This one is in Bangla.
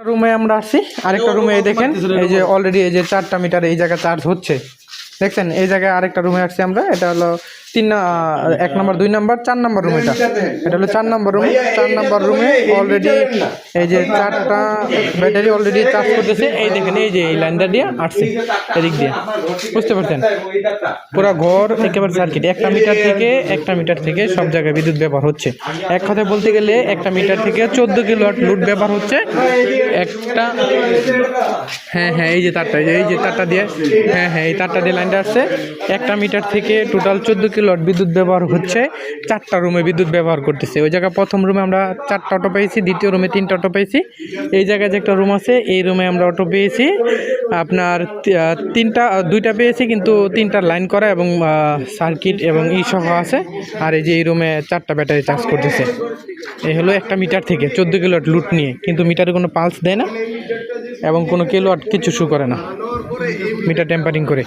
রুমে আমরা আসছি, আরেকটা রুমে এই দেখেন, এই যে অলরেডি এই যে 4টা মিটার এই জায়গায় চার্জ হচ্ছে, দেখছেন। এই জায়গায় আরেকটা রুমে আসছি আমরা, এটা হলো 1 নম্বর 2 নম্বর 4 নম্বর রুম। এটা হলো 4 নম্বর রুম। 4 নম্বর রুমে অলরেডি এই যে 4টা ব্যাটারি অলরেডি চার্জ করতেছে। এই দেখেন, এই যে এই লাইনটা দিয়ে আসছে এদিক দিয়ে, বুঝতে পারছেন। পুরো ঘর একেবারে সার্কিট, 1টা মিটার থেকে সব জায়গায় বিদ্যুৎ ব্যবহার হচ্ছে। এক কথায় বলতে গেলে 1টা মিটার থেকে 14 কিলোওয়াট লোড ব্যবহার হচ্ছে একটা। হ্যাঁ, এই যে তারটা, এই যে তারটা দিয়ে, হ্যাঁ এই তারটা দিয়ে লাইনটা আসছে। 1টা মিটার থেকে টোটাল 14 কিলোওয়াট বিদ্যুৎ ব্যবহার হচ্ছে। 4টা রুমে বিদ্যুৎ ব্যবহার করতেছে। ওই জায়গায় প্রথম রুমে আমরা 4টা অটো পেয়েছি, দ্বিতীয় রুমে 3টা অটো পেয়েছি। এই জায়গায় যে একটা রুম আছে, এই রুমে আমরা অটো পেয়েছি আপনার 2টা পেয়েছি, কিন্তু 3টার লাইন করা এবং সার্কিট এবং সহ আছে। আর এই যে এই রুমে 4টা ব্যাটারি চার্জ করতেছে। এই হলো 1টা মিটার থেকে 14 কিলোওয়াট লুট নিয়ে, কিন্তু মিটারে কোনো পালস দেয় না এবং কোনো কিলোওয়াট কিছু শো করে না, মিটার টেম্পারিং করে।